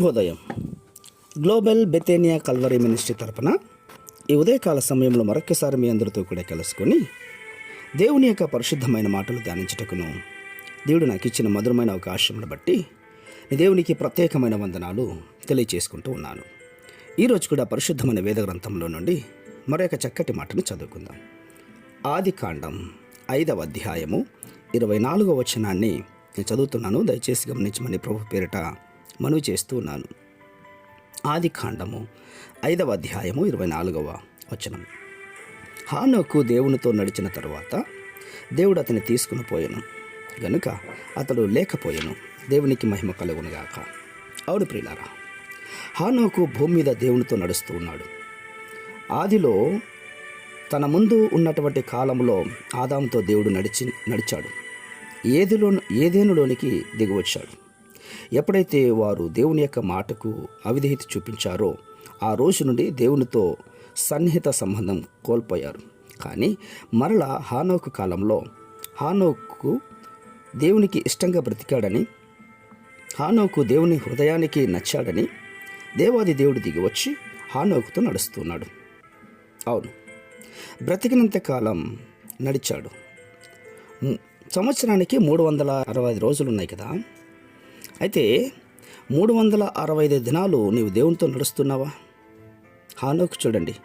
శుభోదయం. Global బెతేనియా Calvary ministry తరపున ఈ ఉదయకాల సమయంలో మరొకసారి మీ అందరితో కూడా కలుసుకొని దేవుని యొక్క పరిశుద్ధమైన మాటలు ధ్యానించుటకును దేవుడు నాకు ఇచ్చిన మధురమైన అవకాశమును బట్టి దేవునికి ప్రత్యేకమైన వందనాలు తెలియచేసుకుంటూ ఉన్నాను. ఈరోజు కూడా పరిశుద్ధమైన వేద గ్రంథంలో నుండి మరొక చక్కటి మాటను చదువుకుందాం. ఆదికాండం 5వ అధ్యాయము 24వ వచనాన్ని నేను చదువుతున్నాను. దయచేసి గమనించమని ప్రభు పేరిట మనవి చేస్తూ ఉన్నాను. ఆదికాండము 5వ అధ్యాయము 24వ వచనం. హానోకు దేవునితో నడిచిన తరువాత దేవుడు అతన్ని తీసుకుని పోయాను గనుక అతడు లేకపోయాను. దేవునికి మహిమ కలుగునుగాక. అవును ప్రియులారా, హానోకు భూమి మీద దేవునితో నడుస్తూ ఉన్నాడు. ఆదిలో తన ముందు ఉన్నటువంటి కాలంలో ఆదాముతో దేవుడు నడిచాడు. ఏదేనులోనికి దిగివచ్చాడు. ఎప్పుడైతే వారు దేవుని యొక్క మాటకు అవిధేయత చూపించారో ఆ రోజు నుండి దేవునితో సన్నిహిత సంబంధం కోల్పోయారు. కానీ మరలా హానోకు కాలంలో హానోకు దేవునికి ఇష్టంగా బ్రతికాడని, హానోకు దేవుని హృదయానికి నచ్చాడని దేవాది దేవుడు దిగివచ్చి హానోకుతో నడుస్తున్నాడు. అవును, బ్రతికినంత కాలం నడిచాడు. సంవత్సరానికి 365 రోజులు ఉన్నాయి కదా. అయితే 365 దినాలు నీవు దేవునితో నడుస్తున్నావా? హానోకు చూడండి,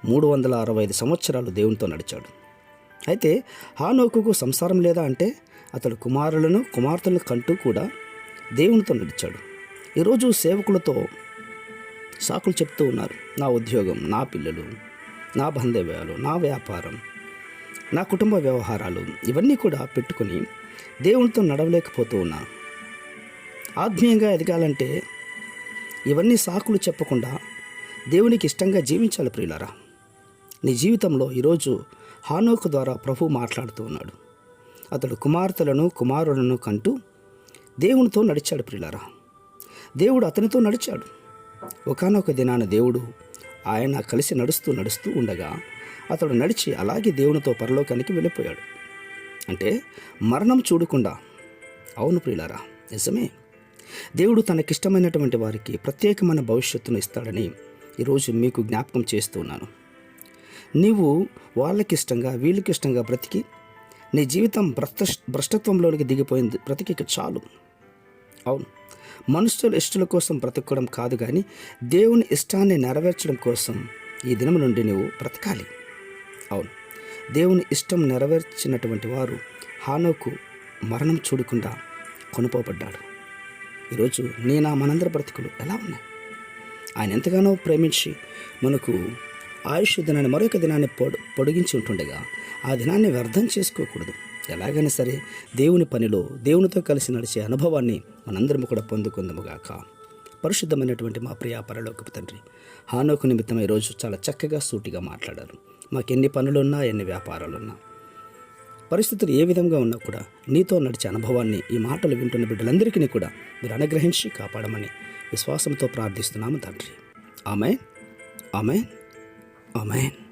365 సంవత్సరాలు దేవునితో నడిచాడు. అయితే హానోకుకు సంసారం లేదా అంటే అతడు కుమార్తెలను కంటూ కూడా దేవునితో నడిచాడు. ఈరోజు సేవకులతో సాకులు చెప్తూ ఉన్నారు. నా ఉద్యోగం, నా పిల్లలు, నా బాంధవ్యాలు, నా వ్యాపారం, నా కుటుంబ వ్యవహారాలు ఇవన్నీ కూడా పెట్టుకొని దేవునితో నడవలేకపోతూ ఉన్నాను. ఆత్మీయంగా ఎదగాలంటే ఇవన్నీ సాకులు చెప్పకుండా దేవునికి ఇష్టంగా జీవించాలి ప్రియులారా. నీ జీవితంలో ఈరోజు హానోకు ద్వారా ప్రభు మాట్లాడుతూ ఉన్నాడు. అతడు కుమారులను కంటూ దేవునితో నడిచాడు ప్రియులారా. దేవుడు అతనితో నడిచాడు. ఒకానొక దినాన దేవుడు ఆయన కలిసి నడుస్తూ ఉండగా అతడు నడిచి అలాగే దేవునితో పరలోకానికి వెళ్ళిపోయాడు. అంటే మరణం చూడకుండా. అవును ప్రియులారా, నిజమే. దేవుడు తనకిష్టమైనటువంటి వారికి ప్రత్యేకమైన భవిష్యత్తును ఇస్తాడని ఈరోజు మీకు జ్ఞాపకం చేస్తూ ఉన్నాను. నీవు వాళ్ళకిష్టంగా వీళ్ళకిష్టంగా బ్రతికి నీ జీవితం భ్రష్టత్వంలోనికి దిగిపోయింది. బ్రతికి చాలు. అవును, మనుషుల ఇష్టల కోసం బ్రతకడం కాదు, కానీ దేవుని ఇష్టాన్ని నెరవేర్చడం కోసం ఈ దినం నుండి నువ్వు బ్రతకాలి. అవును, దేవుని ఇష్టం నెరవేర్చినటువంటి వారు హానోకు మరణం చూడకుండా కొనుపోబడ్డాడు. ఈరోజు మనందరి బ్రతుకులు ఎలా ఉన్నాయి? ఆయన ఎంతగానో ప్రేమించి మనకు ఆయుష్ దినాన్ని మరొక దినాన్ని పొడిగించి ఉంటుండగా ఆ దినాన్ని వ్యర్థం చేసుకోకూడదు. ఎలాగైనా సరే దేవుని పనిలో దేవునితో కలిసి నడిచే అనుభవాన్ని మనందరం కూడా పొందుకుందాముగాక. పరిశుద్ధమైనటువంటి మా ప్రియ పరలోకపు తండ్రి, హానోకు నిమిత్తం ఈరోజు చాలా చక్కగా సూటిగా మాట్లాడారు. మాకెన్ని పనులున్నా, ఎన్ని వ్యాపారాలున్నా, పరిస్థితులు ఏ విధంగా ఉన్నా కూడా నీతో నడిచే అనుభవాన్ని ఈ మాటలు వింటున్న బిడ్డలందరికీ కూడా మీరు అనుగ్రహించి కాపాడమని విశ్వాసంతో ప్రార్థిస్తున్నాము తండ్రి. ఆమేన్, ఆమేన్, ఆమేన్.